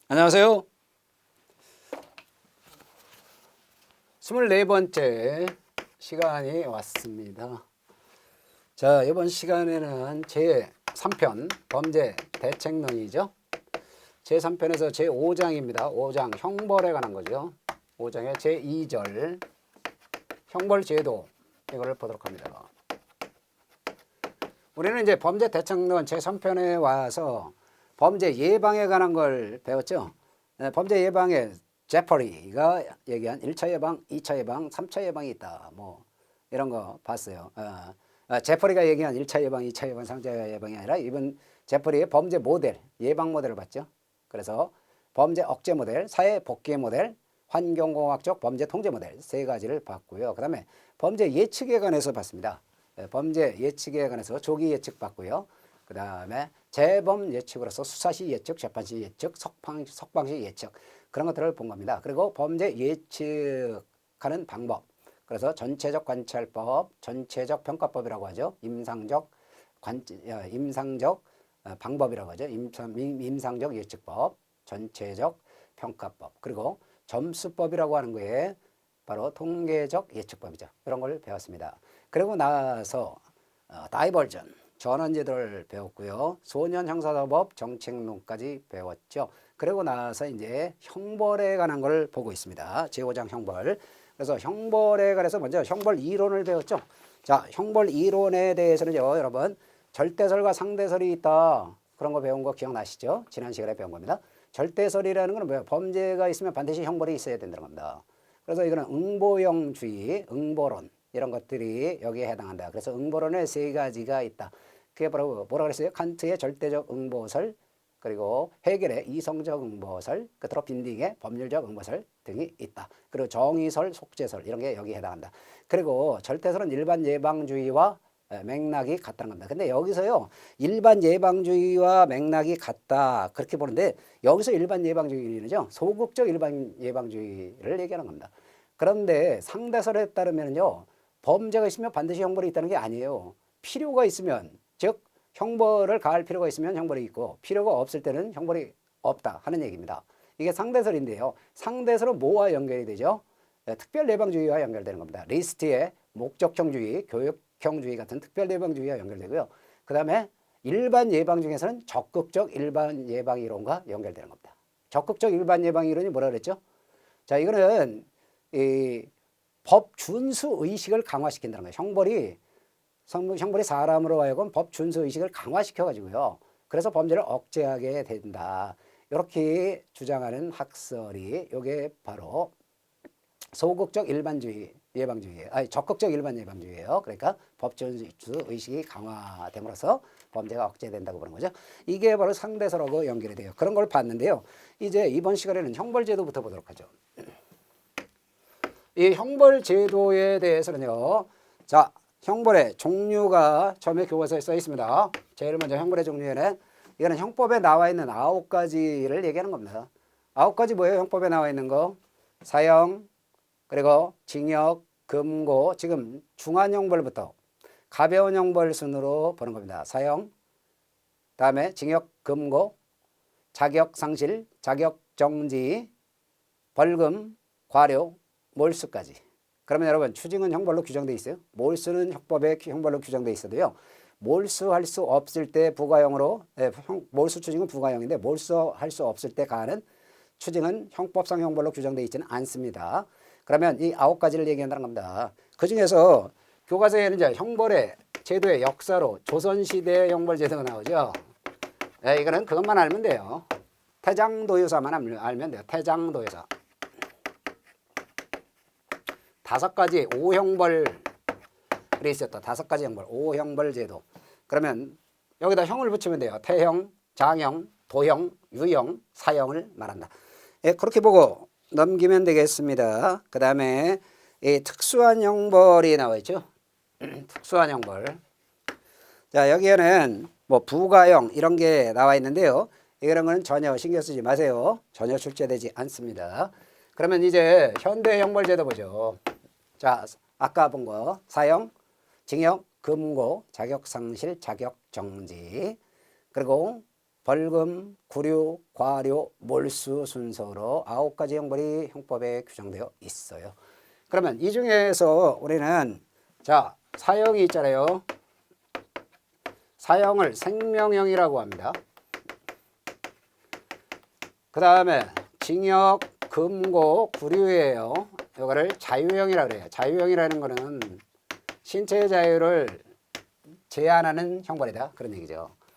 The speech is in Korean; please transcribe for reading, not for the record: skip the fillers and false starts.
안녕하세요. 24번째 시간이 왔습니다. 자, 이번 시간에는 제3편 범죄 대책론이죠. 제3편에서 제5장입니다. 5장 형벌에 관한 거죠. 5장의 제2절 형벌제도 이거를 보도록 합니다. 우리는 이제 범죄 대책론 제3편에 와서 범죄 예방에 관한 걸 배웠죠. 범죄 예방에 제퍼리가 얘기한 1차 예방, 2차 예방, 3차 예방이 있다. 뭐 이런 거 봤어요. 제퍼리가 얘기한 1차 예방, 2차 예방, 3차 예방이 아니라 이번 제퍼리의 범죄 모델, 예방 모델을 봤죠. 그래서 범죄 억제 모델, 사회 복귀 모델, 환경공학적 범죄 통제 모델 세 가지를 봤고요. 그 다음에 범죄 예측에 관해서 봤습니다. 범죄 예측에 관해서 조기 예측 봤고요. 그 다음에 재범 예측으로서 수사시 예측, 재판시 예측, 석방시 예측 그런 것들을 본 겁니다. 그리고 범죄 예측하는 방법. 그래서 전체적 관찰법, 전체적 평가법이라고 하죠. 임상적 방법이라고 하죠. 임상적 예측법, 전체적 평가법. 그리고 점수법이라고 하는 거에 바로 통계적 예측법이죠. 이런 걸 배웠습니다. 그리고 나서 다이버전, 전환제도를 배웠고요. 소년 형사사법 정책론까지 배웠죠. 그리고 나서 이제 형벌에 관한 걸 보고 있습니다. 제5장 형벌. 그래서 형벌에 관해서 먼저 형벌 이론을 배웠죠. 자, 형벌 이론에 대해서는요, 여러분 절대설과 상대설이 있다. 그런 거 배운 거 기억나시죠? 지난 시간에 배운 겁니다. 절대설이라는 건 뭐예요? 범죄가 있으면 반드시 형벌이 있어야 된다는 겁니다. 그래서 이거는 응보형주의, 응보론 이런 것들이 여기에 해당한다. 그래서 응보론에 세 가지가 있다. 그게 바로 뭐라 그랬어요? 칸트의 절대적 응보설, 그리고 해겔의 이성적 응보설, 끝으로 빈딩의 법률적 응보설 등이 있다. 그리고 정의설, 속죄설 이런 게 여기에 해당한다. 그리고 절대설은 일반 예방주의와 맥락이 같다는 겁니다. 근데 여기서요, 일반 예방주의와 맥락이 같다 그렇게 보는데, 여기서 일반 예방주의는요, 소극적 일반 예방주의를 얘기하는 겁니다. 그런데 상대설에 따르면요, 범죄가 있으면 반드시 형벌이 있다는 게 아니에요. 필요가 있으면, 즉 형벌을 가할 필요가 있으면 형벌이 있고 필요가 없을 때는 형벌이 없다 하는 얘기입니다. 이게 상대설인데요. 상대설은 뭐와 연결이 되죠? 특별 예방주의와 연결되는 겁니다. 리스트의 목적형주의, 교육형주의 같은 특별 예방주의와 연결되고요. 그 다음에 일반 예방 중에서는 적극적 일반 예방 이론과 연결되는 겁니다. 적극적 일반 예방 이론이 뭐라 그랬죠? 자, 이거는 이 법 준수 의식을 강화시킨다는 거예요. 형벌이 사람으로 하여금 법 준수 의식을 강화시켜가지고요. 그래서 범죄를 억제하게 된다. 이렇게 주장하는 학설이 이게 바로 소극적 일반주의 예방주의예요. 아니, 적극적 일반 예방주의예요. 그러니까 법 준수 의식이 강화됨으로써 범죄가 억제된다고 보는 거죠. 이게 바로 상대설하고 연결이 돼요. 그런 걸 봤는데요. 이제 이번 시간에는 형벌제도부터 보도록 하죠. 이 형벌제도에 대해서는요. 자, 형벌의 종류가 처음에 교과서에 써 있습니다. 제일 먼저 형벌의 종류에는 이거는 형법에 나와 있는 9가지를 얘기하는 겁니다. 9가지 뭐예요? 형법에 나와 있는 거. 사형, 그리고 징역, 금고, 지금 중한 형벌부터 가벼운 형벌 순으로 보는 겁니다. 사형, 다음에 징역, 금고, 자격 상실, 자격 정지, 벌금, 과료, 몰수까지. 그러면 여러분, 추징은 형벌로 규정되어 있어요. 몰수는 형법에 형벌로 규정되어 있어도요. 몰수할 수 없을 때 부가형으로, 몰수 추징은 부가형인데 몰수할 수 없을 때 가하는 추징은 형법상 형벌로 규정되어 있지는 않습니다. 그러면 이 9가지를 얘기한다는 겁니다. 그 중에서 교과서에는 이제 형벌의 제도의 역사로 조선시대 형벌제도가 나오죠. 이거는 그것만 알면 돼요. 태장도유사만 알면 돼요. 태장도유사. 5가지 5형벌이 있었다. 5가지 형벌, 5형벌 제도. 그러면 여기다 형을 붙이면 돼요. 태형, 장형, 도형, 유형, 사형을 말한다. 그렇게 보고 넘기면 되겠습니다. 그 다음에 특수한 형벌이 나와 있죠. 특수한 형벌. 자, 여기에는 뭐 부가형 이런 게 나와 있는데요. 이런 거는 전혀 신경 쓰지 마세요. 전혀 출제되지 않습니다. 그러면 이제 현대 형벌제도 보죠. 자, 아까 본 거 사형, 징역, 금고, 자격상실, 자격정지, 그리고 벌금, 구류, 과료, 몰수 순서로 9가지 형벌이 형법에 규정되어 있어요. 그러면 이 중에서 우리는 자, 사형이 있잖아요. 사형을 생명형이라고 합니다. 그 다음에 징역, 금고, 구류예요. 이거를 자유형이라고 그래요. 자유형이라는 거는 신체의 자유를 제한하는 형벌이다. 그런 얘기죠.